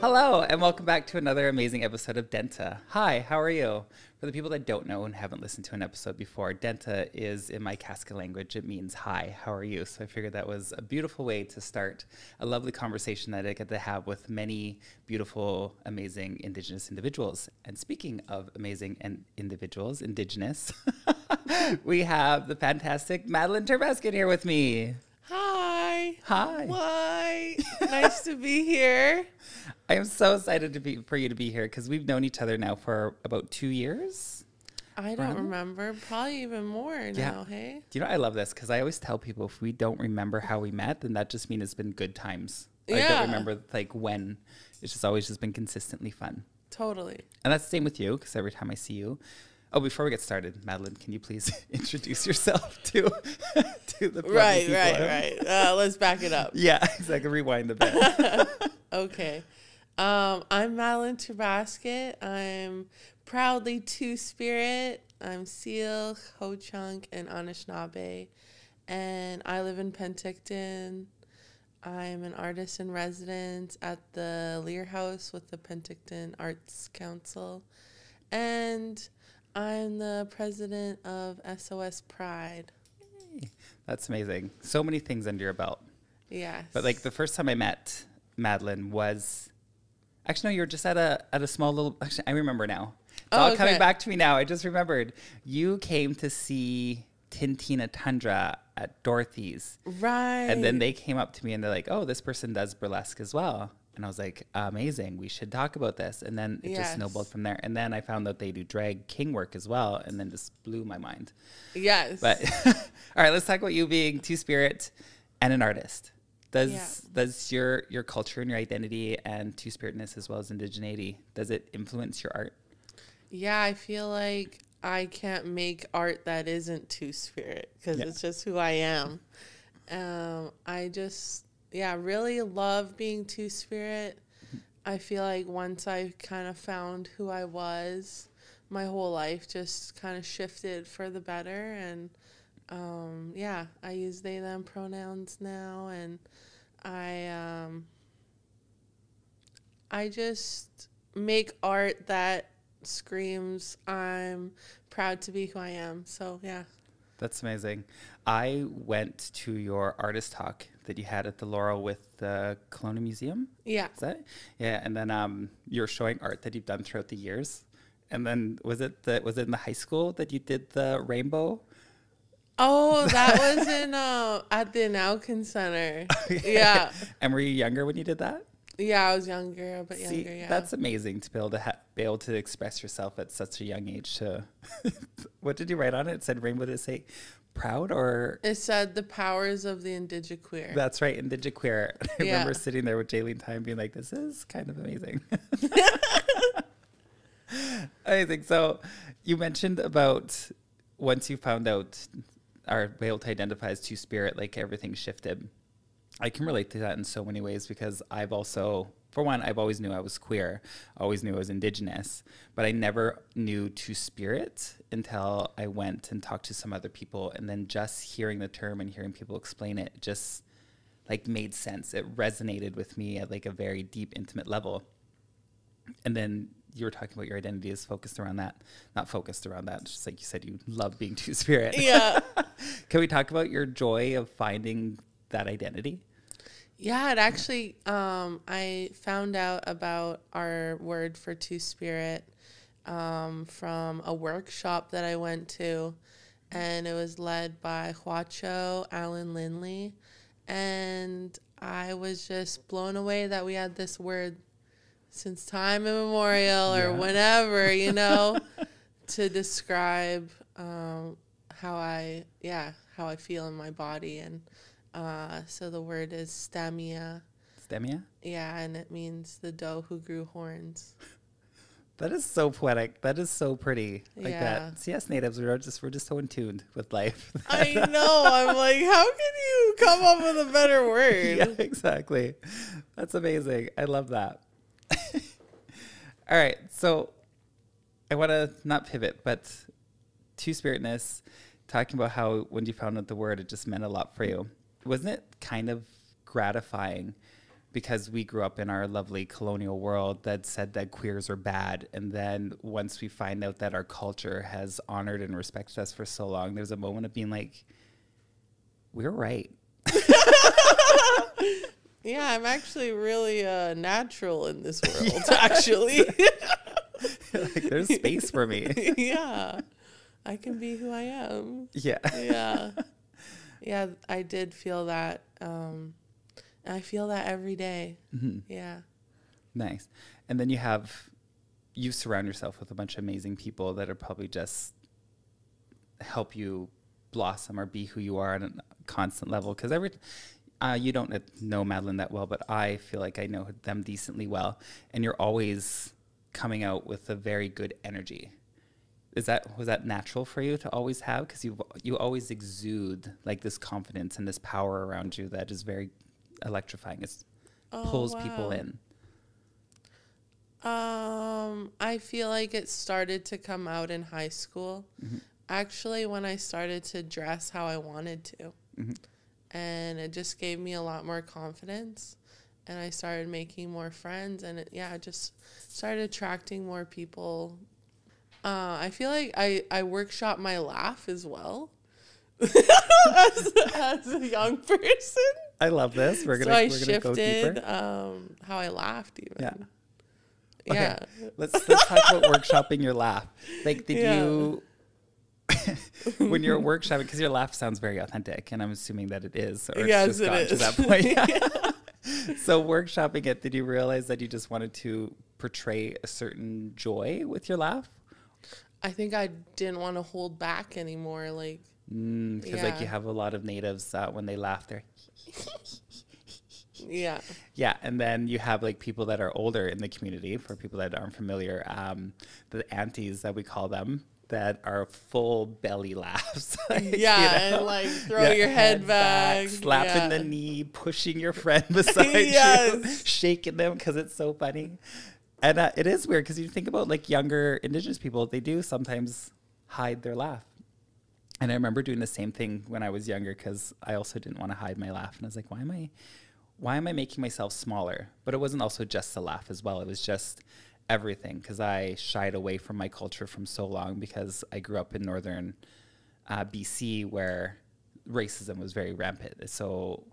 Hello, and welcome back to another amazing episode of Dénht'ā. Hi, how are you? For the people that don't know and haven't listened to an episode before, Dénht'ā is, in my Kaska language, it means hi, how are you? So I figured that was a beautiful way to start a lovely conversation that I get to have with many beautiful, amazing Indigenous individuals. And speaking of amazing and individuals, Indigenous, we have the fantastic Madeline Terbasket here with me. Hi. Hi. Why? Nice to be here. I am so excited for you to be here because we've known each other now for about 2 years. I don't remember. Probably even more now, hey? Do you know, I love this because I always tell people if we don't remember how we met, then that just means it's been good times. I don't remember like when. It's just always just been consistently fun. Totally. And that's the same with you because every time I see you. Oh, before we get started, Madeline, can you please introduce yourself to the Right. Let's back it up. Yeah, exactly. Rewind a bit. Okay. I'm Madeline Terbasket. I'm proudly Two-Spirit. I'm Seal, Ho-Chunk, and Anishinaabe. And I live in Penticton. I'm an artist in residence at the Lear House with the Penticton Arts Council. And I'm the president of SOS Pride. That's amazing. So many things under your belt. Yes. But like the first time I met Madeline was... Actually, no, you were just at a small little... Actually, I remember now. It's all coming back to me now. I just remembered. You came to see Tintina Tundra at Dorothy's. Right. And then they came up to me and they're like, oh, this person does burlesque as well. And I was like, amazing. We should talk about this. And then it just snowballed from there. And then I found out they do drag king work as well. And then just blew my mind. Yes. But all right, let's talk about you being Two-Spirit and an artist. Does your culture and your identity and Two-Spiritness as well as indigeneity, does it influence your art? Yeah, I feel like I can't make art that isn't Two-Spirit because it's just who I am. I just, really love being Two-Spirit. I feel like once I kind of found who I was, my whole life just kind of shifted for the better. And I use they, them pronouns now, and I just make art that screams I'm proud to be who I am. So yeah. That's amazing. I went to your artist talk that you had at the Laurel with the Colonial Museum. Yeah. Is that? Yeah, and then you're showing art that you've done throughout the years. And then was it in the high school that you did the rainbow? Oh, that was in at the Naukin Center. Yeah. And were you younger when you did that? Yeah, I was younger, a bit younger. Yeah, that's amazing to be able to express yourself at such a young age. What did you write on it? It said rainbow. Did it say proud or? It said the powers of the indigiqueer. That's right, indigiqueer. I remember sitting there with Jaylene Time being like, "This is kind of amazing." Amazing. So, you mentioned about once you found out or be able to identify as Two-Spirit, like everything shifted. I can relate to that in so many ways because I've also, for one, I've always knew I was queer, always knew I was Indigenous, but I never knew Two-Spirit until I went and talked to some other people, and then just hearing the term and hearing people explain it just like made sense. It resonated with me at like a very deep, intimate level. And then you were talking about your identity is focused around that, not focused around that. Just like you said, you love being Two-Spirit. Yeah. Can we talk about your joy of finding that identity? Yeah, it actually, I found out about our word for Two-Spirit from a workshop that I went to, and it was led by Huacho Alan Lindley, and I was just blown away that we had this word since time immemorial or whenever, to describe how I feel in my body. And so the word is stamia. Stamia? Yeah, and it means the doe who grew horns. That is so poetic. That is so pretty. Like that. See, us natives, we're just so in tune with life. I know. I'm like, how can you come up with a better word? Yeah, exactly. That's amazing. I love that. All right. So I want to not pivot, but Two-Spiritness, talking about how when you found out the word, it just meant a lot for you. Wasn't it kind of gratifying because we grew up in our lovely colonial world that said that queers are bad. And then once we find out that our culture has honored and respected us for so long, there's a moment of being like, we're right. Yeah, I'm actually really natural in this world, actually. Like, there's space for me. Yeah, I can be who I am. Yeah. Yeah. Yeah, I did feel that. And I feel that every day. Mm-hmm. Yeah. Nice. And then you surround yourself with a bunch of amazing people that are probably just help you blossom or be who you are on a constant level. Because you don't know Madeline that well, but I feel like I know them decently well. And you're always coming out with a very good energy. Was that natural for you to always have? Because you always exude like this confidence and this power around you that is very electrifying. It pulls people in. I feel like it started to come out in high school. Mm-hmm. Actually, when I started to dress how I wanted to. Mm-hmm. And it just gave me a lot more confidence. And I started making more friends. And it just started attracting more people. I feel like I workshop my laugh as well. as a young person. I love this. We're gonna go deeper. How I laughed even. Yeah. Okay. Yeah. Let's talk about workshopping your laugh. Like, did you when you're workshopping, because your laugh sounds very authentic, and I'm assuming that it is, or yes, it's just gotten to that point. So workshopping it, did you realize that you just wanted to portray a certain joy with your laugh? I think I didn't want to hold back anymore. Like, because like you have a lot of natives when they laugh, they're yeah. Yeah, and then you have like people that are older in the community. For people that aren't familiar, the aunties that we call them, that are full belly laughs. Like, and like throw your head back, slapping the knee, pushing your friend beside you, shaking them because it's so funny. And it is weird because you think about like younger Indigenous people, they do sometimes hide their laugh. And I remember doing the same thing when I was younger because I also didn't want to hide my laugh. And I was like, why am I making myself smaller? But it wasn't also just the laugh as well. It was just everything, because I shied away from my culture from so long because I grew up in northern BC where racism was very rampant. So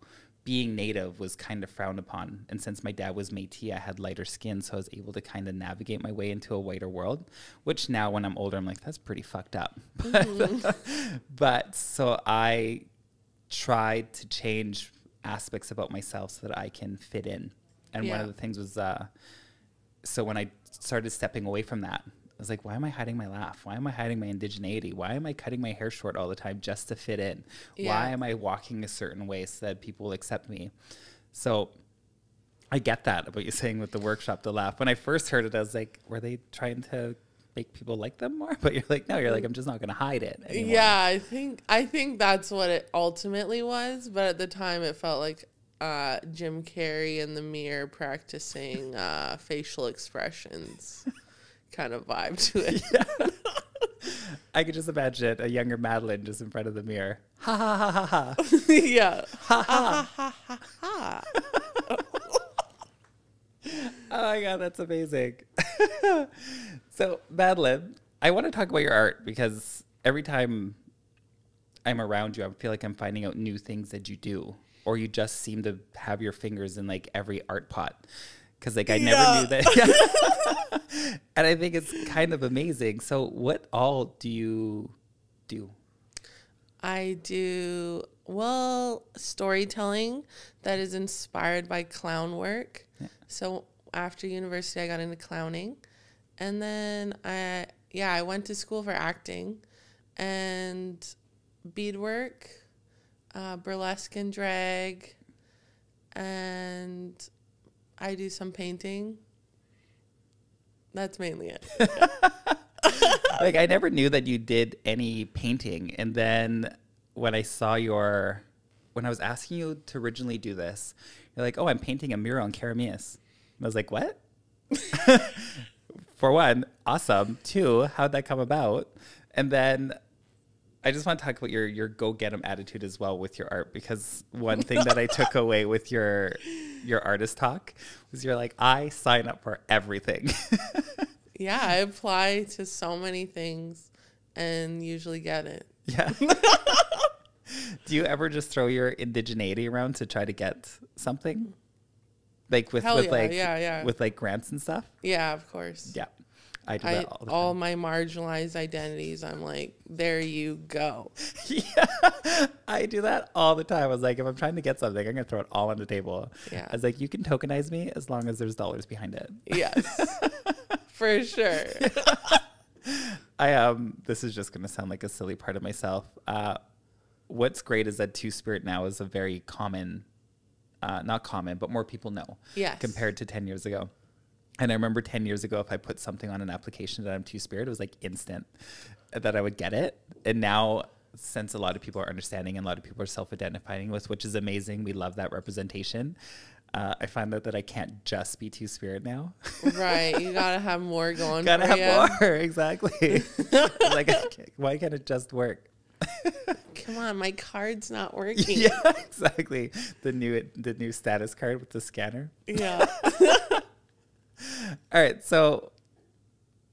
being native was kind of frowned upon. And since my dad was Métis, I had lighter skin, so I was able to kind of navigate my way into a whiter world, which now when I'm older, I'm like, that's pretty fucked up. Mm-hmm. But so I tried to change aspects about myself so that I can fit in. And one of the things was, so when I started stepping away from that, I was like, why am I hiding my laugh? Why am I hiding my indigeneity? Why am I cutting my hair short all the time just to fit in? Yeah. Why am I walking a certain way so that people will accept me? So I get that about you saying with the workshop, the laugh. When I first heard it, I was like, were they trying to make people like them more? But you're like, no, you're like, I'm just not going to hide it anymore. Yeah, I think that's what it ultimately was. But at the time, it felt like Jim Carrey in the mirror practicing facial expressions kind of vibe to it. Yeah. I could just imagine a younger Madeline just in front of the mirror. Ha ha ha ha ha. Yeah. Ha ha ha ha ha. Oh my God, that's amazing. So, Madeline, I want to talk about your art because every time I'm around you, I feel like I'm finding out new things that you do, or you just seem to have your fingers in like every art pot. Because like I never knew that. And I think it's kind of amazing. So what all do you do? I do, storytelling that is inspired by clown work. Yeah. So after university, I got into clowning. And then I went to school for acting and beadwork, burlesque and drag, and I do some painting. That's mainly it. Like, I never knew that you did any painting. And then when I was asking you to originally do this, you're like, oh, I'm painting a mural on Karamias. And I was like, what? For one, awesome. Two, how'd that come about? And then I just want to talk about your go get 'em attitude as well with your art, because one thing that I took away with your artist talk was you're like, I sign up for everything. Yeah, I apply to so many things and usually get it. Yeah. Do you ever just throw your indigeneity around to try to get something? Like with like grants and stuff? Yeah, of course. Yeah. I do that all the time. All my marginalized identities, I'm like, there you go. Yeah, I do that all the time. I was like, if I'm trying to get something, I'm going to throw it all on the table. Yeah. I was like, you can tokenize me as long as there's dollars behind it. Yes, for sure. This is just going to sound like a silly part of myself. What's great is that Two-Spirit now is a very common, not common, but more people know. Yes. Compared to 10 years ago. And I remember 10 years ago, if I put something on an application that I'm Two-Spirit, it was like instant that I would get it. And now, since a lot of people are understanding and a lot of people are self-identifying with, which is amazing, we love that representation. I find out that I can't just be Two-Spirit now. Right. You got to have more going gotta for you. Gotta have more. Exactly. Like, why can't it just work? Come on, my card's not working. Yeah, exactly. The new status card with the scanner. Yeah. All right. So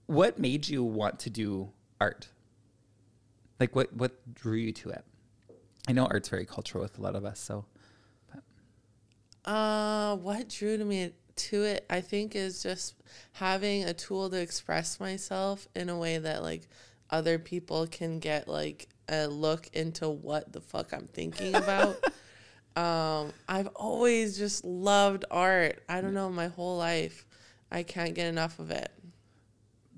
what made you want to do art? Like what drew you to it? I know art's very cultural with a lot of us. So, what drew me to it, I think, is just having a tool to express myself in a way that like other people can get like a look into what the fuck I'm thinking about. I've always just loved art. I don't know, my whole life. I can't get enough of it.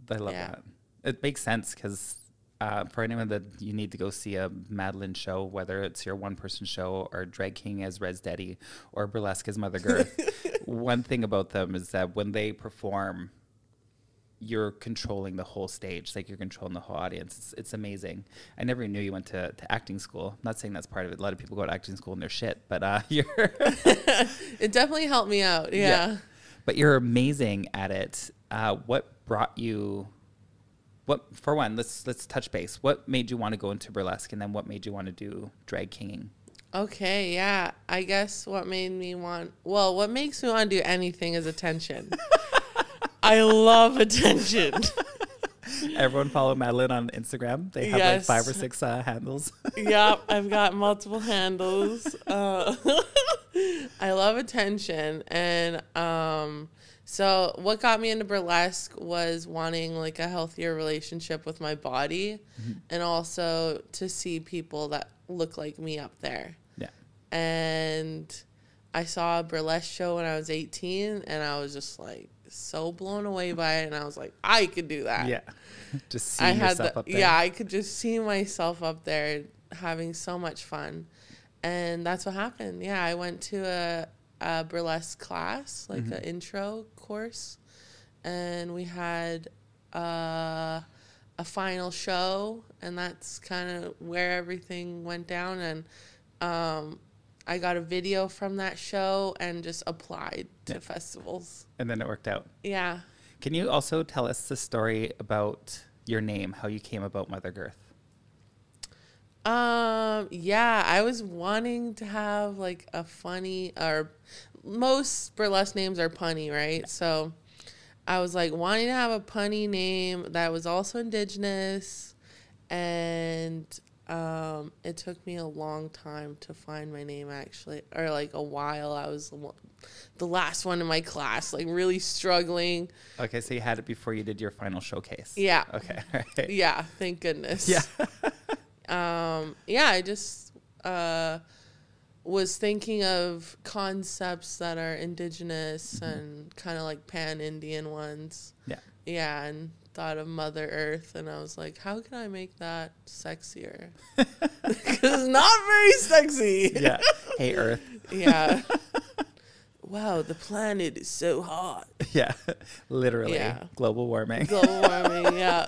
I love that. It makes sense because for anyone that you need to go see a Madeline show, whether it's your one-person show or Drag King as Res Daddy or Burlesque as Mother Girth, one thing about them is that when they perform, you're controlling the whole stage, like you're controlling the whole audience. It's amazing. I never knew you went to acting school. I'm not saying that's part of it. A lot of people go to acting school and they're shit, but you're it definitely helped me out. Yeah. But you're amazing at it. What brought you? For one, let's touch base. What made you want to go into burlesque, and then what made you want to do drag kinging? Okay, yeah. I guess what makes me want to do anything is attention. I love attention. Everyone follow Madeline on Instagram. They have like 5 or 6 handles. Yep, I've got multiple handles. I love attention, and so what got me into burlesque was wanting like a healthier relationship with my body, and also to see people that look like me up there. Yeah. And I saw a burlesque show when I was 18, and I was just like so blown away by it, and I was like, I could do that. Yeah. Just seeing yourself up there. Yeah, I could just see myself up there having so much fun. And that's what happened. Yeah, I went to a burlesque class, like an intro course, and we had a final show, and that's kind of where everything went down. And I got a video from that show and just applied to festivals. And then it worked out. Yeah. Can you also tell us the story about your name, how you came about Mother Girth? Yeah, I was wanting to have like a funny, or most burlesque names are punny, right? Yeah. So I was like wanting to have a punny name that was also Indigenous, and it took me a long time to find my name, actually, or like a while. I was the last one in my class, like really struggling. Okay, so you had it before you did your final showcase. Yeah. Okay. Right. Yeah, thank goodness. Yeah. Yeah, I just was thinking of concepts that are Indigenous and kind of like pan-Indian ones. Yeah. Yeah, and thought of Mother Earth, and I was like, how can I make that sexier? Because it's not very sexy. Yeah. Hey, Earth. Yeah. Wow, the planet is so hot. Yeah. Literally. Yeah. Global warming. Global warming, yeah.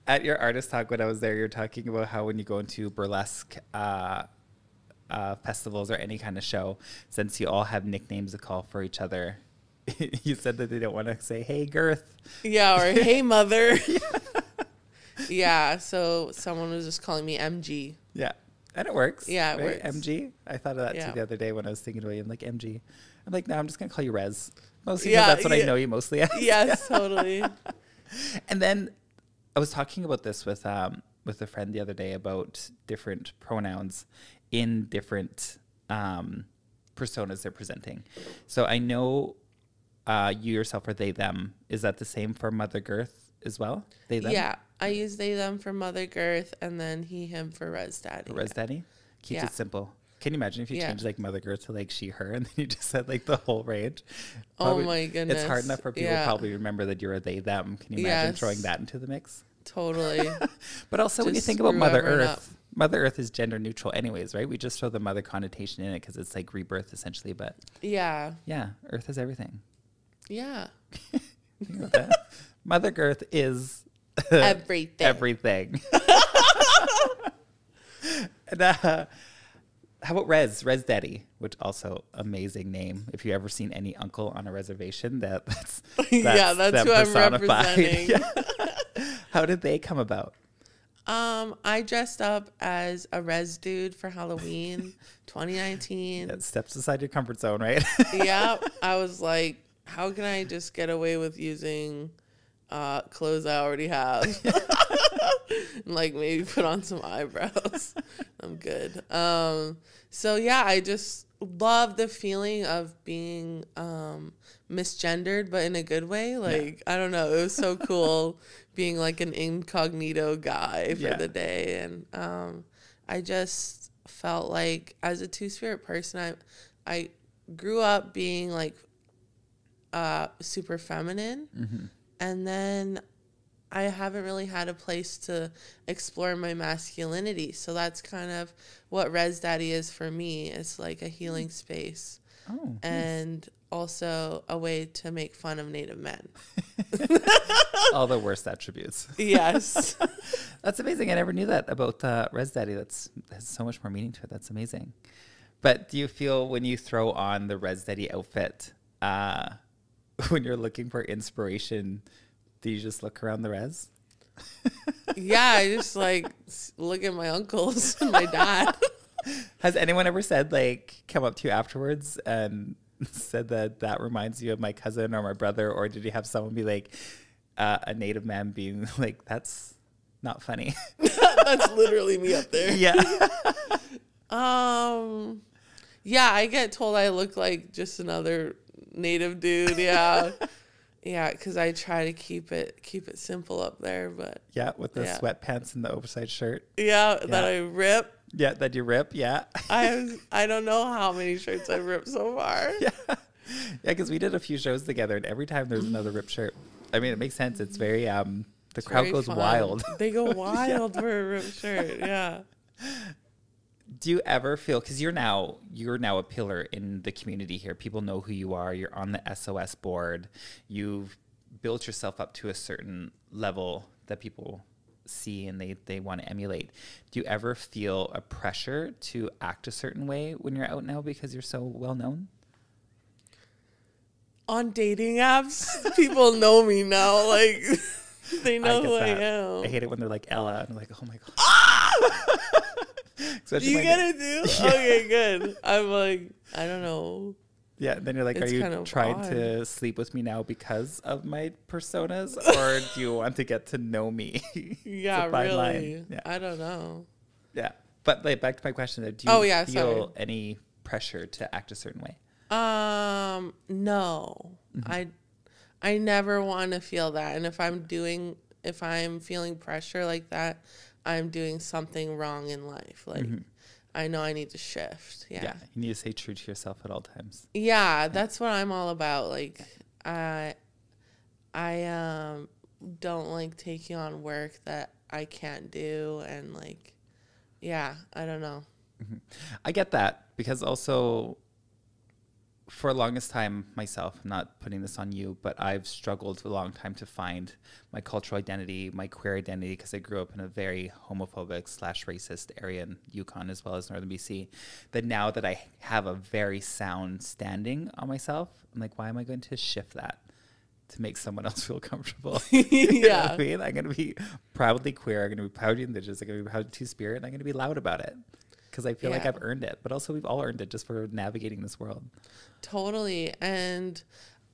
At your artist talk when I was there, you're talking about how when you go into burlesque festivals or any kind of show, since you all have nicknames to call for each other, you said that they don't want to say, hey, Girth. Yeah, or hey, Mother. Yeah, so someone was just calling me MG. Yeah. And it works. Yeah, it right? works. MG. I thought of that Yeah. too the other day when I was thinking about you. I'm like, MG. I'm like, no, I'm just going to call you Rez. Mostly Yeah, because that's what I know you mostly as. Yes, totally. And then I was talking about this with a friend the other day about different pronouns in different personas they're presenting. So I know you yourself are they, them. Is that the same for Mother Girth as well? They, them? Yeah, I use they, them for Mother Girth, and then he, him for Res Daddy. For Res Daddy? Keeps Yeah. it simple. Can you imagine if you Yeah. changed like Mother Girth to like she, her, and then you just said like the whole range? Oh my goodness. It's hard enough for people to Yeah. probably remember that you're a they, them. Can you imagine Yes. throwing that into the mix? Totally. But also when you Just think about screw Mother everyone Earth, up. Mother Earth is gender neutral anyways, right? We just throw the mother connotation in it because it's like rebirth essentially. But Yeah. yeah, Earth is everything. Yeah. Think about that. Mother Girth is Everything. everything. And, how about Rez Daddy, which also amazing name. If you ever seen any uncle on a reservation, that's Yeah, that's them who I'm personified. representing. Yeah. How did they come about? I dressed up as a res dude for Halloween 2019. It steps aside your comfort zone, right? Yeah, I was like, how can I just get away with using clothes I already have? And like maybe put on some eyebrows. I'm good. So yeah, I just love the feeling of being misgendered, but in a good way. Like, I don't know, it was so cool being like an incognito guy for the day. And I just felt like as a two-spirit person, I grew up being like super feminine. Mm-hmm. And then I haven't really had a place to explore my masculinity. So that's kind of what Res Daddy is for me. It's like a healing space. Oh, and also a way to make fun of Native men. all the worst attributes. Yes. That's amazing. I never knew that about Res Daddy. That has so much more meaning to it. That's amazing. But do you feel when you throw on the Res Daddy outfit, when you're looking for inspiration, do you just look around the res? Yeah, I just like look at my uncles and my dad. Has anyone ever said, like, come up to you afterwards and said that reminds you of my cousin or my brother? Or did you have someone be like, a Native man being like, that's not funny? That's literally me up there. Yeah. Yeah, I get told I look like just another Native dude. Yeah. Yeah, because I try to keep it simple up there, but Yeah, with the sweatpants and the oversized shirt. yeah, that I rip. Yeah, that you rip. Yeah. I don't know how many shirts I've ripped so far. Yeah. Yeah, because we did a few shows together, and every time there's another ripped shirt. I mean, it makes sense. It's very the crowd Very goes fun. wild. They go wild for a ripped shirt. Yeah. Do you ever feel, because you're now a pillar in the community here, people know who you are, you're on the SOS board, you've built yourself up to a certain level that people see and they want to emulate. Do you ever feel a pressure to act a certain way when you're out now because you're so well known? On dating apps, people know me now. Like, they know who I am. I hate it when they're like Ella, and I'm like, oh my God. You get it, too? Yeah. Okay, good. I'm like, I don't know. Yeah, then you're like, It's are you kind of trying odd. to sleep with me now because of my personas, or do you want to get to know me? Yeah, It's a fine really. line. Yeah. I don't know. Yeah, but like, back to my question, do you feel sorry. any pressure to act a certain way? No. Mm-hmm. I never want to feel that. And if I'm feeling pressure like that, I'm doing something wrong in life. Like, I know I need to shift. Yeah. You need to stay true to yourself at all times. Yeah, that's what I'm all about. Like, I don't like taking on work that I can't do, and like, yeah, I don't know. I get that, because also for the longest time myself, I'm not putting this on you, but I've struggled for a long time to find my cultural identity, my queer identity, because I grew up in a very homophobic / racist area in Yukon as well as Northern BC. That now that I have a very sound standing on myself, I'm like, why am I going to shift that to make someone else feel comfortable. Yeah. You know what I mean? I'm going to be proudly queer. I'm going to be proudly Indigenous. I'm going to be proudly Two-Spirit. And I'm going to be loud about it because I feel like I've earned it. But also we've all earned it just for navigating this world. Totally. And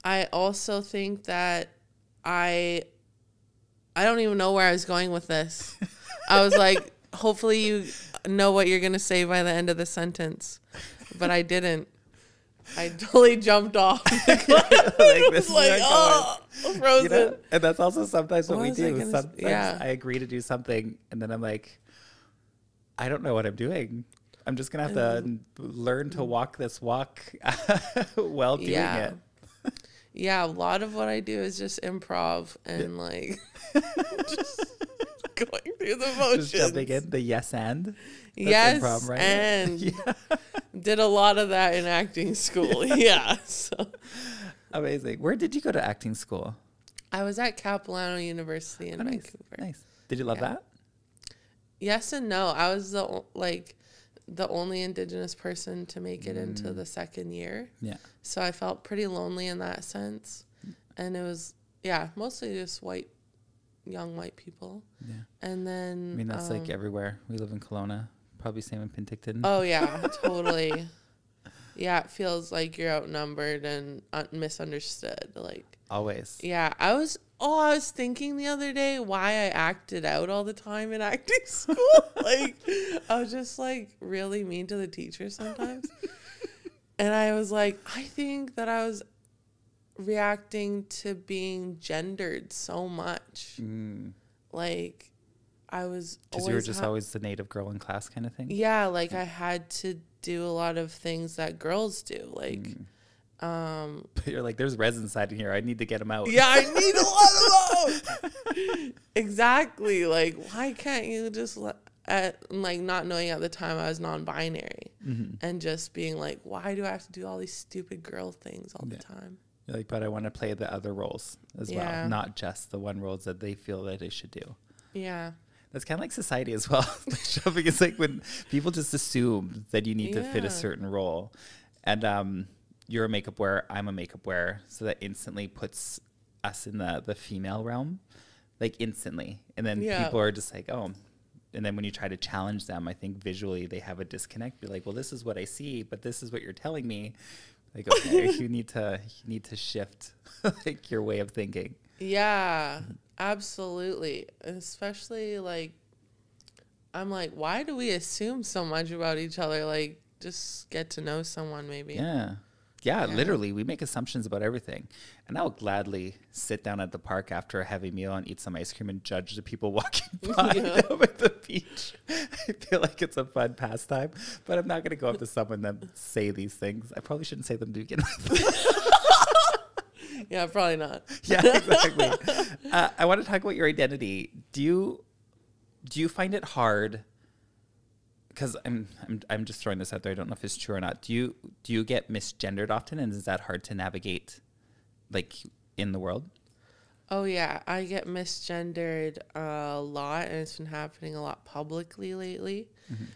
I also think that I don't even know where I was going with this. I was like, hopefully you know what you're going to say by the end of the sentence. But I didn't. I totally jumped off. Like, this like, oh, frozen. You know? And that's also sometimes what we do. Sometimes yeah. I agree to do something and then I'm like, I don't know what I'm doing. I'm just going to have to learn to walk this walk while doing it. Yeah, a lot of what I do is just improv and like just going through the motions. Just jumping in the yes and. That's yes, improv, right? and yeah. Did a lot of that in acting school. Yeah, so amazing. Where did you go to acting school? I was at Capilano University in Vancouver. Nice. Did you love that? Yes and no. I was the only Indigenous person to make it into the second year. Yeah. So I felt pretty lonely in that sense. And it was, mostly just young white people. Yeah. And then... I mean, that's like everywhere. We live in Kelowna. Probably same in Penticton. Oh, yeah, totally. Yeah, it feels like you're outnumbered and misunderstood. Like always. Yeah, I was thinking the other day why I acted out all the time in acting school. Like, I was just like really mean to the teacher sometimes. And I was like, I think that I was reacting to being gendered so much. Like, I was because you were just always the native girl in class kind of thing. Yeah, like I had to do a lot of things that girls do. Like, but you're like, there's resin inside in here. I need to get them out. Yeah, I need a lot of those. Exactly. Like, why can't you just like not knowing at the time I was non-binary and just being like, why do I have to do all these stupid girl things all the time? You're like, but I want to play the other roles as well, not just the one roles that they feel that they should do. Yeah. That's kind of like society as well. Shopping is like when people just assume that you need to fit a certain role. And you're a makeup wearer, I'm a makeup wearer. So that instantly puts us in the female realm, like instantly. And then people are just like, oh. And then when you try to challenge them, I think visually they have a disconnect. You're like, well, this is what I see, but this is what you're telling me. Like, okay, you need to shift like your way of thinking. Yeah. Absolutely. Especially like, I'm like, why do we assume so much about each other? Like, just get to know someone maybe. Yeah, literally, we make assumptions about everything. And I'll gladly sit down at the park after a heavy meal and eat some ice cream and judge the people walking by down at the beach. I feel like it's a fun pastime, but I'm not going to go up to someone and say these things. I probably shouldn't say them to begin with. Yeah, probably not. Yeah, exactly. I want to talk about your identity. Do you find it hard? Because I'm just throwing this out there. I don't know if it's true or not. Do you get misgendered often, and is that hard to navigate, like in the world? Oh yeah, I get misgendered a lot, and it's been happening a lot publicly lately.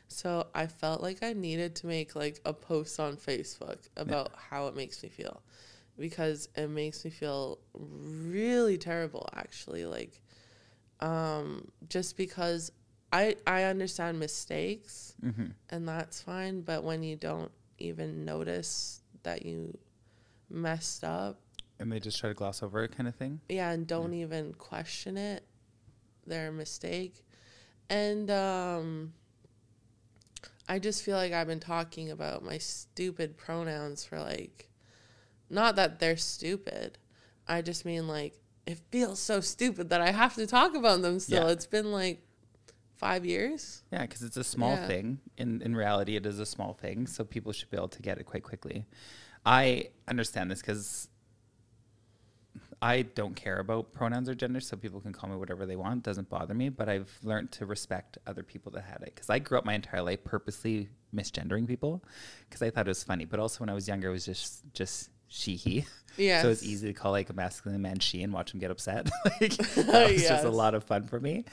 So I felt like I needed to make like a post on Facebook about how it makes me feel, because it makes me feel really terrible. Actually, like, just because. I understand mistakes, and that's fine, but when you don't even notice that you messed up. And they just try to gloss over it kind of thing? Yeah, and don't even question it, their mistake. And I just feel like I've been talking about my stupid pronouns for like, not that they're stupid. I just mean like, it feels so stupid that I have to talk about them still. It's been like 5 years. Yeah, because it's a small thing. In reality, it is a small thing, so people should be able to get it quite quickly. I understand this because I don't care about pronouns or gender, so people can call me whatever they want. It doesn't bother me, but I've learned to respect other people that had it, because I grew up my entire life purposely misgendering people because I thought it was funny. But also when I was younger, it was just she, he. Yeah. So it's easy to call like a masculine man she and watch him get upset. Like, that was just a lot of fun for me.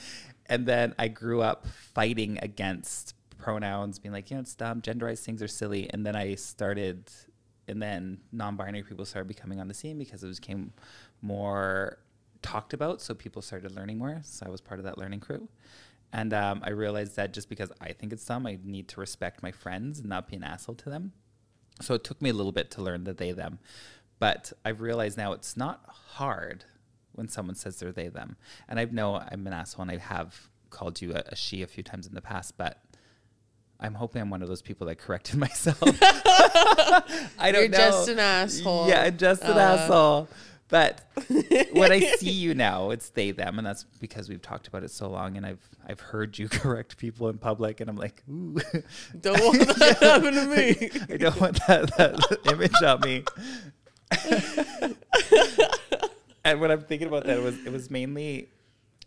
And then I grew up fighting against pronouns, being like, it's dumb, genderized things are silly. And then I started and then non-binary people started becoming on the scene because it became more talked about. So people started learning more. So I was part of that learning crew. And I realized that just because I think it's dumb, I need to respect my friends and not be an asshole to them. So it took me a little bit to learn the they, them. But I've realized now it's not hard when someone says they're they, them. And I know I'm an asshole and I have called you a she a few times in the past, but I'm hoping I'm one of those people that corrected myself. I don't know. You're just an asshole. Yeah, I'm just an asshole. But when I see you now, it's they, them. And that's because we've talked about it so long. And I've heard you correct people in public. And I'm like, ooh. Don't want that to happen to me. I don't want that image on me. And when I'm thinking about that, it was mainly,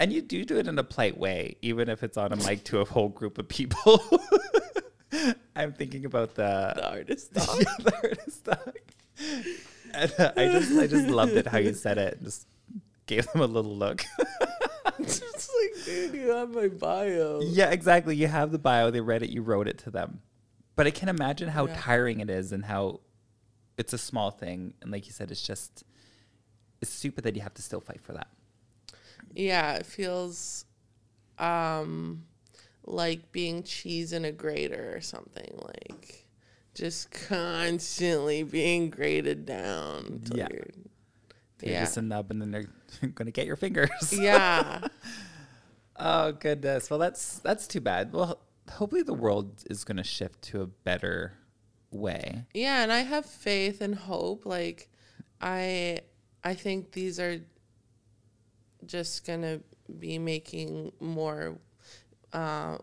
and you do it in a polite way, even if it's on a mic to a whole group of people. I'm thinking about the artist talk. Yeah, the artist talk. And, I just loved it how you said it and just gave them a little look. It's like, dude, you have my bio. Yeah, exactly. You have the bio. They read it. You wrote it to them. But I can imagine how tiring it is and how it's a small thing. And like you said, it's stupid that you have to still fight for that. Yeah, it feels like being cheese in a grater or something, like just constantly being grated down. Yeah. You're just a nub and then they're going to get your fingers. Yeah. Oh, goodness. Well, that's too bad. Well, hopefully the world is going to shift to a better way. Yeah, and I have faith and hope. Like, I think these are just going to be making more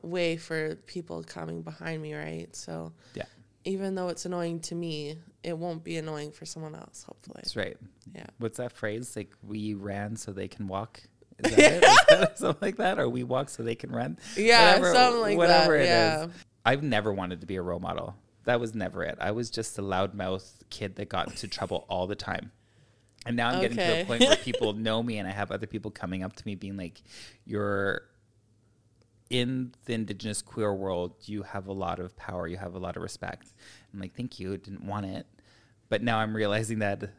way for people coming behind me, right? So yeah, even though it's annoying to me, it won't be annoying for someone else, hopefully. That's right. Yeah. What's that phrase? Like, we ran so they can walk? Is that it? Is that something like that? Or we walk so they can run? Yeah, something like that. Whatever it is. I've never wanted to be a role model. That was never it. I was just a loudmouth kid that got into trouble all the time. And now I'm getting to a point where people know me and I have other people coming up to me being like, you're in the Indigenous queer world, you have a lot of power, you have a lot of respect. I'm like, thank you, didn't want it. But now I'm realizing that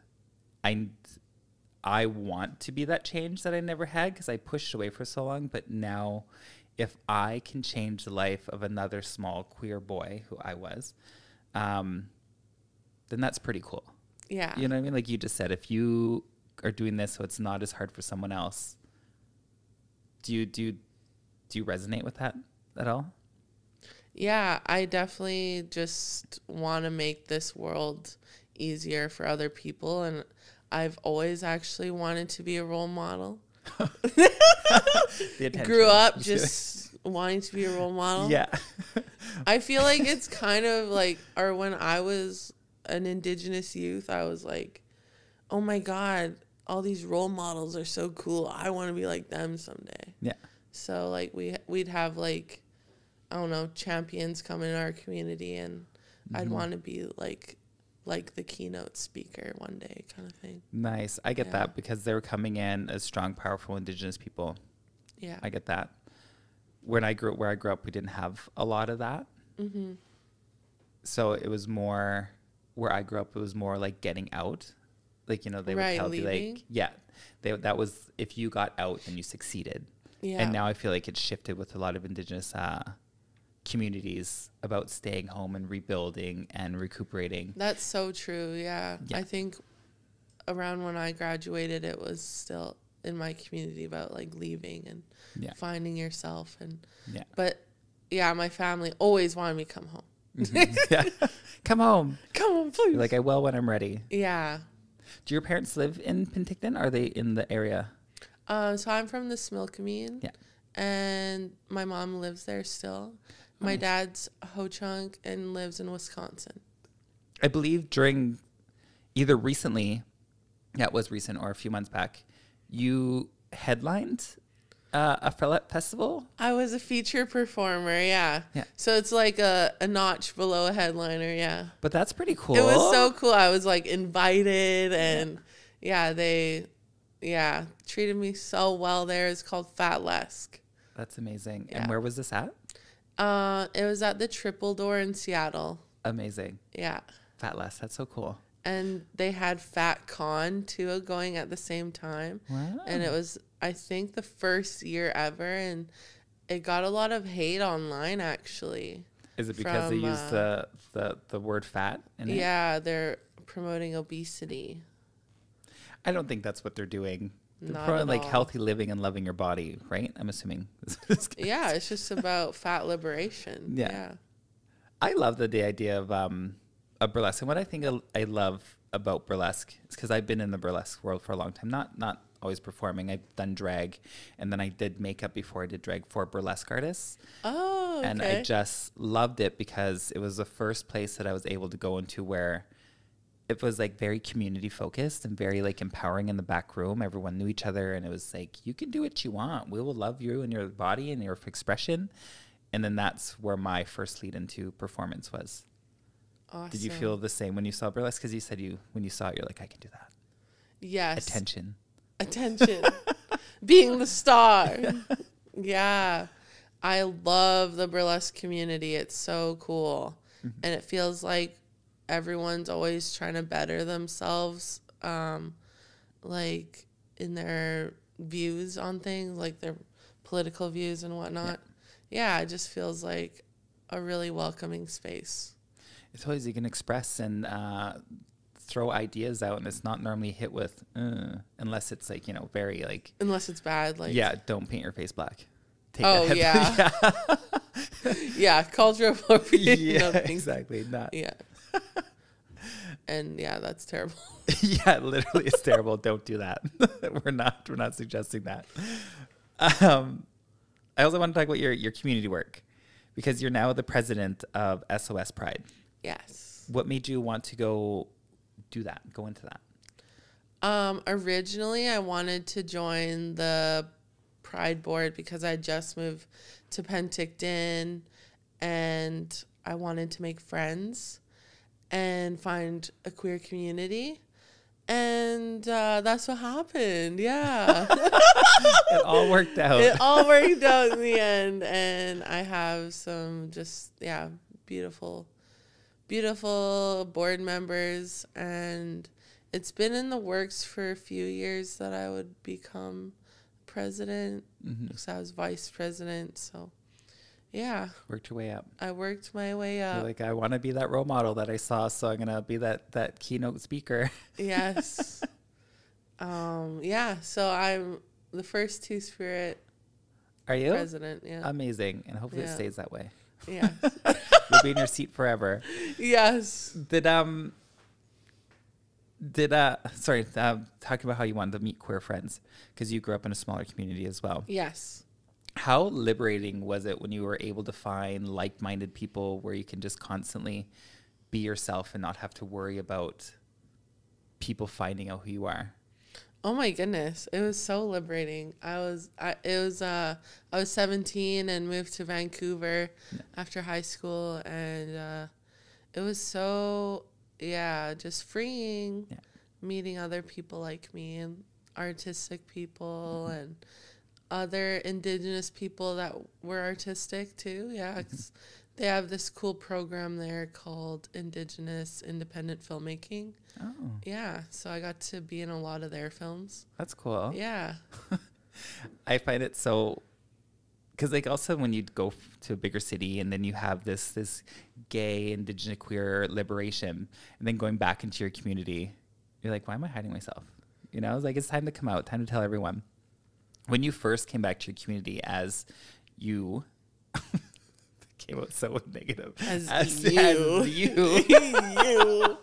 I want to be that change that I never had because I pushed away for so long. But now if I can change the life of another small queer boy who I was, then that's pretty cool. Yeah. You know what I mean? Like you just said, if you are doing this so it's not as hard for someone else, do you resonate with that at all? Yeah, I definitely just want to make this world easier for other people. And I've always actually wanted to be a role model. Grew up just wanting to be a role model. Yeah. I feel like it's kind of like, or when I was an Indigenous youth, I was like, oh my God, all these role models are so cool. I want to be like them someday. Yeah. So like we'd have like, I don't know, champions come in our community and I'd want to be like the keynote speaker one day kind of thing. Nice. I get that because they were coming in as strong, powerful Indigenous people. Yeah. I get that. Where I grew up, we didn't have a lot of that. Mm-hmm. So it was more, where I grew up, it was more like getting out. Like, you know, they would tell you like, that was, if you got out, then you succeeded. Yeah. And now I feel like it's shifted with a lot of Indigenous communities about staying home and rebuilding and recuperating. That's so true. Yeah. I think around when I graduated, it was still in my community about like leaving and finding yourself. But yeah, my family always wanted me to come home. Mm-hmm. Come home. Come home, please. You're like, I will when I'm ready. Yeah. Do your parents live in Penticton? Are they in the area? So I'm from the Smilkameen. Yeah. And my mom lives there still. My dad's Ho-Chunk and lives in Wisconsin. I believe during either recently, it was recent, or a few months back, you headlined a festival. I was a feature performer, yeah. So it's like a notch below a headliner, yeah. But that's pretty cool. It was so cool. I was like invited and they treated me so well there. It's called Burlesque. That's amazing. And where was this at? It was at the Triple Door in Seattle. Amazing. Yeah. Burlesque. That's so cool. And they had Fat Con too going at the same time. Wow. And it was, I think, the first year ever, and it got a lot of hate online actually. Is it because they use the word fat in it? Yeah, they're promoting obesity. I don't think that's what they're doing. They're Not promoting at like all. healthy living and loving your body, right? I'm assuming. Yeah, it's just about fat liberation. Yeah. I love the idea of burlesque. And what I think I love about burlesque is because I've been in the burlesque world for a long time. Not always performing. I've done drag, and then I did makeup before I did drag for burlesque artists. Oh, okay. And I just loved it because it was the first place that I was able to go into where it was like very community focused and very like empowering in the back room. Everyone knew each other, and it was like, you can do what you want. We will love you and your body and your expression. And then that's where my first lead into performance was. Awesome. Did you feel the same when you saw burlesque? Because you said when you saw it, you're like, I can do that. Yes. Attention. Being the star. Yeah. I love the burlesque community. It's so cool. Mm-hmm. And it feels like everyone's always trying to better themselves, like in their views on things, like their political views and whatnot. Yeah, it just feels like a really welcoming space. It's always you can express and throw ideas out, and it's not normally hit with unless it's like, very like, unless it's bad, like, don't paint your face black. Yeah, cultural appropriation. Yeah, exactly. And yeah, that's terrible. Yeah, literally, it's terrible. Don't do that. We're not suggesting that. I also want to talk about your community work, because you're now the president of SOS Pride. Yes. What made you want to go into that? Originally, I wanted to join the Pride board because I just moved to Penticton, and I wanted to make friends and find a queer community. And that's what happened. Yeah. It all worked out. It all worked out in the end. And I have some beautiful board members. And it's been in the works for a few years that I would become president, because I was vice president. So, yeah. Worked your way up. I worked my way up. You're like, I want to be that role model that I saw, so I'm going to be that keynote speaker. Yes. Yeah, so I'm the first Two-Spirit Are you? president. Yeah. Amazing. And hopefully it stays that way. Yeah. You'll be in your seat forever. Yes. Talking about how you wanted to meet queer friends, because you grew up in a smaller community as well. Yes. How liberating was it when you were able to find like-minded people where you can just constantly be yourself and not have to worry about people finding out who you are? Oh my goodness, it was so liberating. I was 17 and moved to Vancouver after high school, and it was so just freeing, meeting other people like me and artistic people and other Indigenous people that were artistic too. Yeah, 'cause they have this cool program there called Indigenous independent filmmaking. Oh. Yeah, so I got to be in a lot of their films. That's cool. Yeah. I find it so, because like also when you go to a bigger city and then you have this gay, Indigenous, queer liberation, and then going back into your community, you're like, why am I hiding myself? It's like, it's time to come out, time to tell everyone. When you first came back to your community as you came out so negative. As you. You.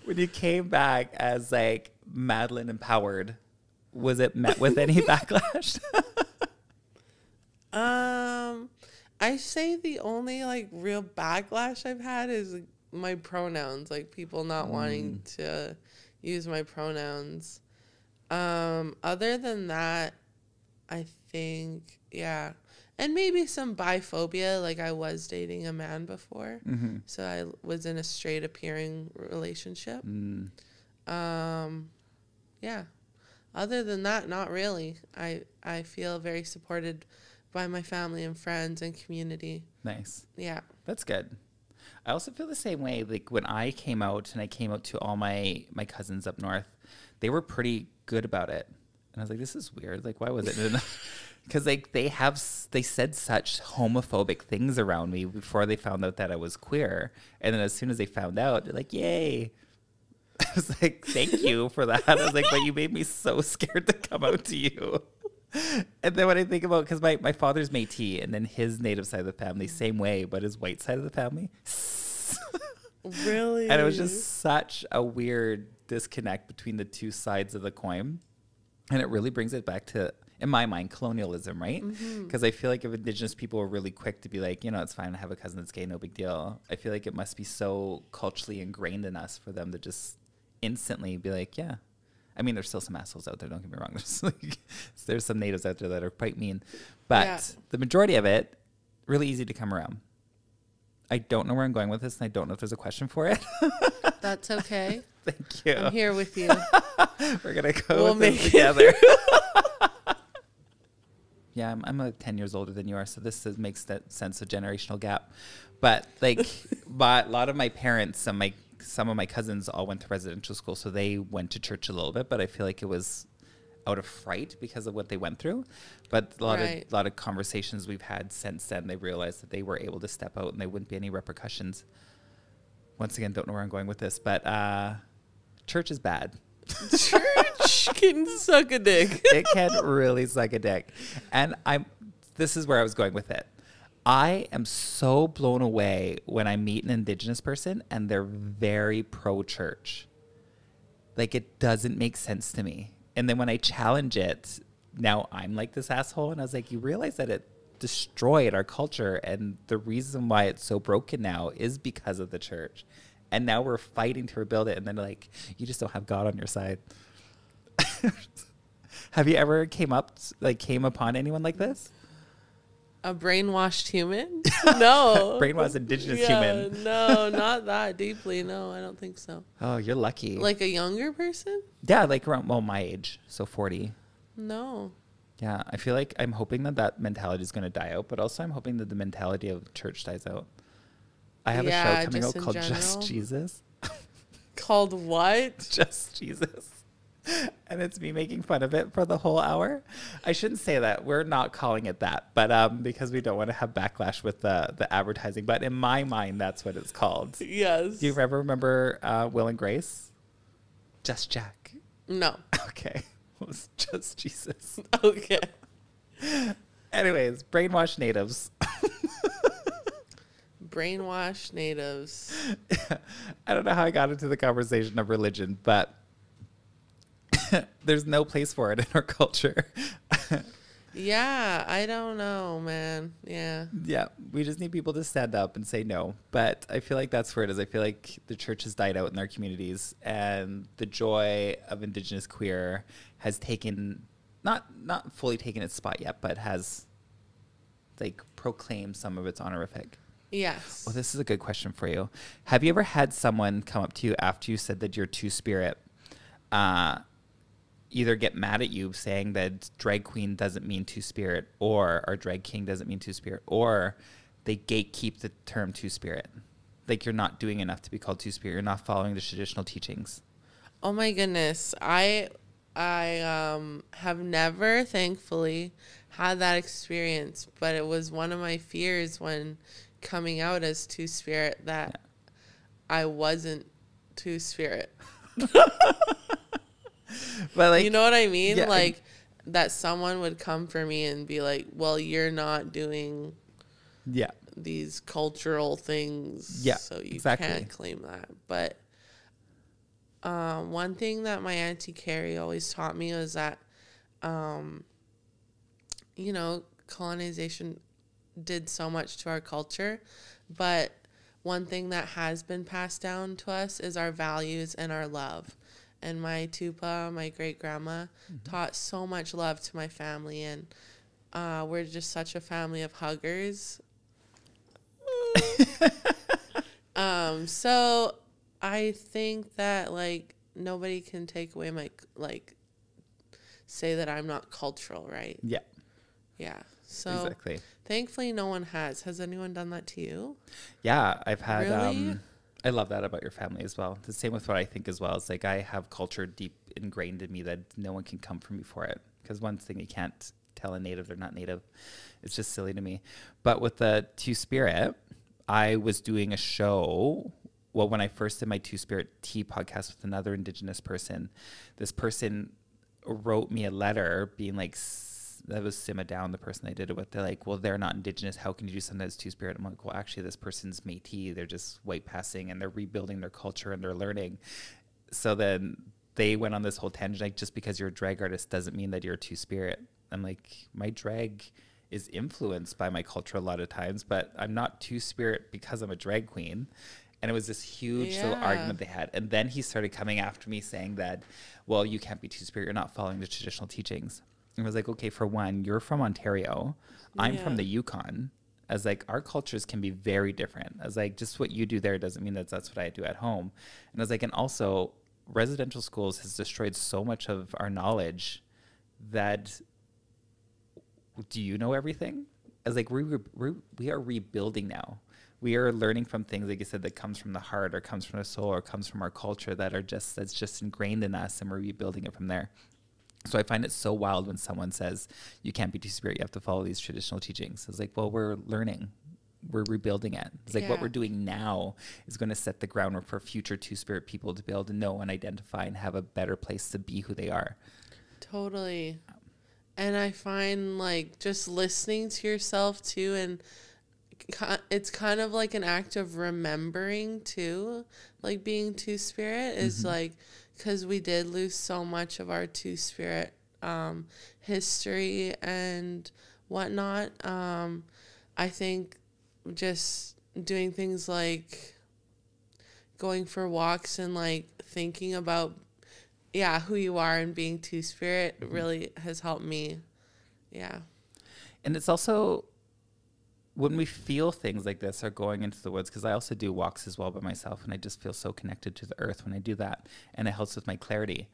When you came back as like Madeline empowered, was it met with any backlash? I say the only like real backlash I've had is like, my pronouns, like people not wanting to use my pronouns. Other than that, I think, and maybe some biphobia, like I was dating a man before, so I was in a straight appearing relationship. Other than that, not really. I feel very supported by my family and friends and community. Nice. Yeah. That's good. I also feel the same way. Like when I came out and I came out to all my cousins up north, they were pretty good about it. And I was like, this is weird. Like, why was it? Because like they said such homophobic things around me before they found out that I was queer. And then as soon as they found out, they're like, yay. I was like, thank you for that. I was like, but you made me so scared to come out to you. And then when I think about, because my father's Métis, and then his native side of the family, same way, but his white side of the family. Really? And it was just such a weird disconnect between the two sides of the coin. And it really brings it back to, in my mind, colonialism, right? Because I feel like if Indigenous people were really quick to be like, it's fine to have a cousin that's gay, no big deal. I feel like it must be so culturally ingrained in us for them to just instantly be like, yeah. I mean, there's still some assholes out there, don't get me wrong. There's some natives out there that are quite mean. But the majority of it, really easy to come around. I don't know where I'm going with this, and I don't know if there's a question for it. That's okay. Thank you. I'm here with you. We're going to go with this together. Yeah, I'm like 10 years older than you are, so makes that sense of generational gap. But like, a lot of my parents and some of my cousins all went to residential school, so they went to church a little bit, but I feel like it was out of fright because of what they went through. But a lot of conversations we've had since then, they realized that they were able to step out and there wouldn't be any repercussions. Once again, don't know where I'm going with this, but church is bad. Church can suck a dick. It can really suck a dick. And this is where I was going with it. I am so blown away when I meet an Indigenous person and they're very pro-church. Like, it doesn't make sense to me. And then when I challenge it, now I'm like this asshole. And I was like, you realize that it destroyed our culture. And the reason why it's so broken now is because of the church. And now we're fighting to rebuild it. And then like, you just don't have God on your side. Have you ever came upon anyone like this? A brainwashed human? No. Brainwashed Indigenous human. No, not that deeply. No, I don't think so. Oh, you're lucky. Like a younger person? Yeah, like around, my age. So 40. No. Yeah, I feel like I'm hoping that mentality is going to die out, but also I'm hoping that the mentality of the church dies out. I have a show coming out called Just Jesus. Called what? Just Jesus. And it's me making fun of it for the whole hour. I shouldn't say that. We're not calling it that, but because we don't want to have backlash with the advertising. But in my mind, that's what it's called. Yes. Do you ever remember Will and Grace? Just Jack. No. Okay. It was Just Jesus. Okay. Anyways, brainwashed natives. Brainwashed natives. I don't know how I got into the conversation of religion, but there's no place for it in our culture. Yeah, I don't know, man. Yeah. Yeah, we just need people to stand up and say no. But I feel like that's where it is. I feel like the church has died out in our communities, and the joy of Indigenous queer has taken, not fully taken its spot yet, but has like proclaimed some of its honorific. Yes. Well, this is a good question for you. Have you ever had someone come up to you after you said that you're two-spirit, either get mad at you saying that drag queen doesn't mean two-spirit, or our drag king doesn't mean two-spirit, or they gatekeep the term two-spirit? Like, you're not doing enough to be called two-spirit. You're not following the traditional teachings. Oh my goodness. I have never, thankfully, had that experience, but it was one of my fears when coming out as two-spirit that I wasn't two-spirit. But like, you know what I mean? Yeah, like that someone would come for me and be like, well, you're not doing these cultural things. Yeah, so you can't claim that. But one thing that my Auntie Carrie always taught me was that, colonization did so much to our culture. But one thing that has been passed down to us is our values and our love. And my tupa, my great-grandma, taught so much love to my family. And we're just such a family of huggers. So I think that, like, nobody can take away say that I'm not cultural, right? Yeah. Yeah. So exactly. Thankfully no one has. Has anyone done that to you? Yeah, I've had, Really? I love that about your family as well. The same with what I think as well. It's like I have culture deep ingrained in me that no one can come for me for it. Because one thing you can't tell a native they're not native. It's just silly to me. But with the Two-Spirit, I was doing a show. Well, when I first did my Two-Spirit Tea podcast with another Indigenous person, this person wrote me a letter being like, that was Simma Down, the person I did it with. They're like, well, they're not Indigenous. How can you do something that's Two-Spirit? I'm like, well, actually, this person's Métis. They're just white passing and they're rebuilding their culture and they're learning. So then they went on this whole tangent, like, just because you're a drag artist doesn't mean that you're a Two-Spirit. I'm like, my drag is influenced by my culture a lot of times, but I'm not Two-Spirit because I'm a drag queen. And it was this huge little argument they had. And then he started coming after me saying that, well, you can't be Two-Spirit. You're not following the traditional teachings. And I was like, okay, for one, you're from Ontario. I'm from the Yukon. I was like, our cultures can be very different. I was like, just what you do there doesn't mean that that's what I do at home. And I was like, and also residential schools has destroyed so much of our knowledge that, do you know everything? I was like, we are rebuilding now. We are learning from things, like you said, that comes from the heart or comes from the soul or comes from our culture that's just ingrained in us, and we're rebuilding it from there. So I find it so wild when someone says, you can't be Two-Spirit, you have to follow these traditional teachings. It's like, well, we're learning. We're rebuilding it. It's like what we're doing now is going to set the groundwork for future Two-Spirit people to be able to know and identify and have a better place to be who they are. Totally. And I find, like, just listening to yourself too, and it's kind of like an act of remembering too, like being Two-Spirit is like, because we did lose so much of our Two-Spirit history and whatnot. I think just doing things like going for walks and like thinking about who you are and being Two-Spirit really has helped me. And it's also when we feel things like this, or going into the woods, because I also do walks as well by myself, and I just feel so connected to the earth when I do that, and it helps with my clarity.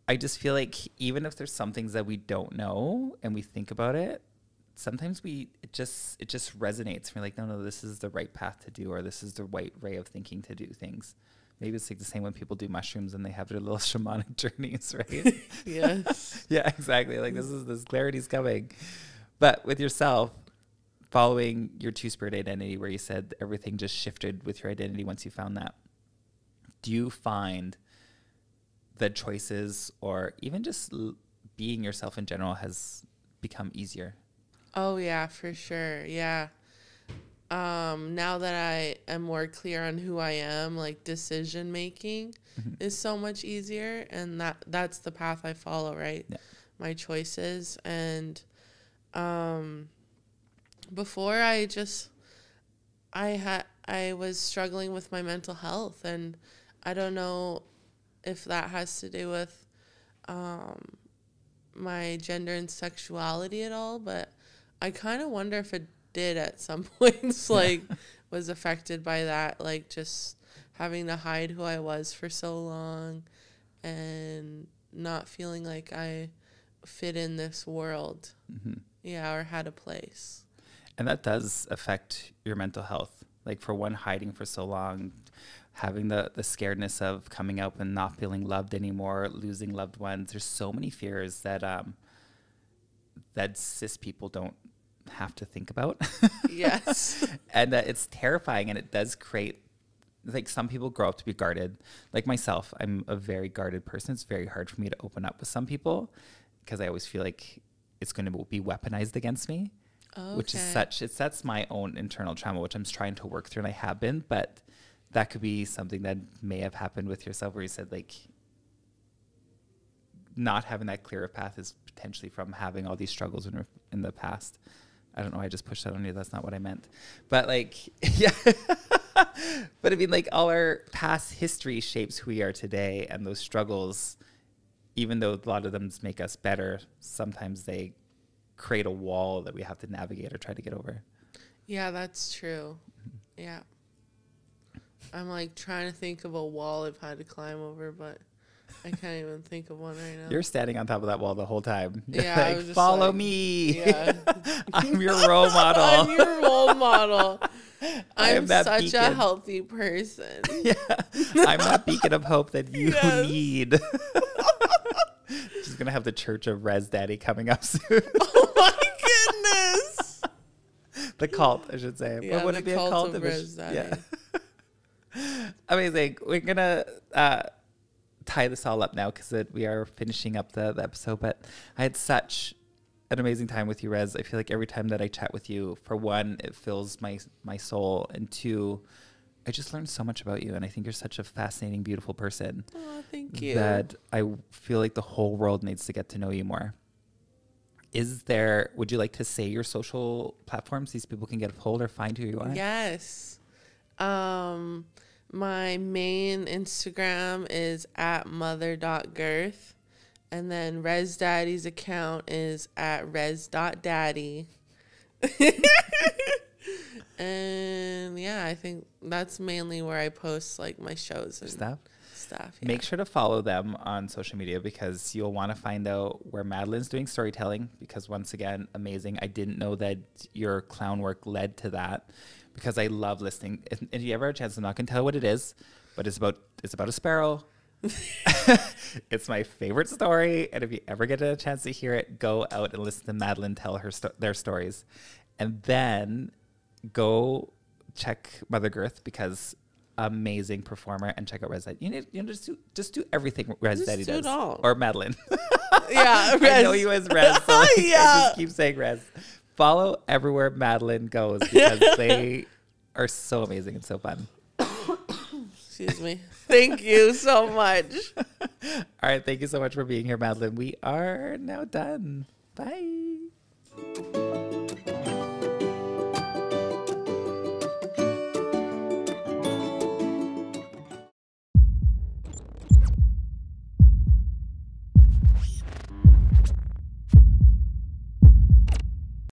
I just feel like even if there's some things that we don't know and we think about it, sometimes it just resonates. We're like, no, this is the right path to do, or this is the right way of thinking to do things. Maybe it's like the same when people do mushrooms and they have their little shamanic journeys, right? Yes. Yeah, exactly. Like this clarity's coming. But with yourself, following your Two-Spirit identity, where you said everything just shifted with your identity once you found that, do you find that choices or even just being yourself in general has become easier? Oh, yeah, for sure. Yeah. Now that I am more clear on who I am, like decision making is so much easier, and that's the path I follow, right? Yeah. My choices. And before I was struggling with my mental health, and I don't know if that has to do with my gender and sexuality at all, but I kind of wonder if it did at some points, like was affected by that, like just having to hide who I was for so long and not feeling like I fit in this world. Or had a place. And that does affect your mental health. Like, for one, hiding for so long, having the scaredness of coming out and not feeling loved anymore, losing loved ones. There's so many fears that that cis people don't have to think about. Yes. And it's terrifying, and it does create, like, some people grow up to be guarded. Like myself, I'm a very guarded person. It's very hard for me to open up with some people because I always feel like it's going to be weaponized against me. Okay. Which is that's my own internal trauma, which I'm trying to work through, and I have been, but that could be something that may have happened with yourself, where you said, like, not having that clearer path is potentially from having all these struggles in the past. I don't know. I just pushed that on you. That's not what I meant. But, like, yeah. But I mean, like, all our past history shapes who we are today, and those struggles, even though a lot of them make us better, sometimes they create a wall that we have to navigate or try to get over. Yeah, that's true. Yeah. I'm like trying to think of a wall I've had to climb over, but I can't even think of one right now. You're standing on top of that wall the whole time. You're Yeah, I like, was just follow like, me. Yeah. I'm your role model. I'm your role model. I'm that such beacon. a healthy person. Yeah. I'm that beacon of hope that you Yes. need. She's going to have the Church of Res Daddy coming up soon. Oh my goodness. The cult, I should say. Yeah, But would the it be a cult cult? of if it's- Res Daddy. Yeah. Amazing. We're going to tie this all up now because we are finishing up the episode. But I had such an amazing time with you, Rez. I feel like every time that I chat with you, for one, it fills my soul. And two, I just learned so much about you. And I think you're such a fascinating, beautiful person. Oh, thank you. That I feel like the whole world needs to get to know you more. Would you like to say your social platforms? These people can get a hold or find who you are. Yes. My main Instagram is at mother.girth. And then Res Daddy's account is at res.daddy. And yeah, I think that's mainly where I post like my shows and stuff. Yeah. Make sure to follow them on social media because you'll want to find out where Madeline's doing storytelling because once again, amazing. I didn't know that your clown work led to that because I love listening. If you ever have a chance, I'm not going to tell what it is, but it's about a sparrow. It's my favorite story. And if you ever get a chance to hear it, go out and listen to Madeline tell their stories. And then go check Mother Girth because amazing performer and check out Res Daddy. You know just do everything Res Daddy does. Do it all. Or Madeline. Yeah, I know you as Res, so like, Yeah. I just keep saying Res. Follow everywhere Madeline goes because they are so amazing and so fun. Excuse me. Thank you so much. All right, thank you so much for being here, Madeline. We are now done. Bye.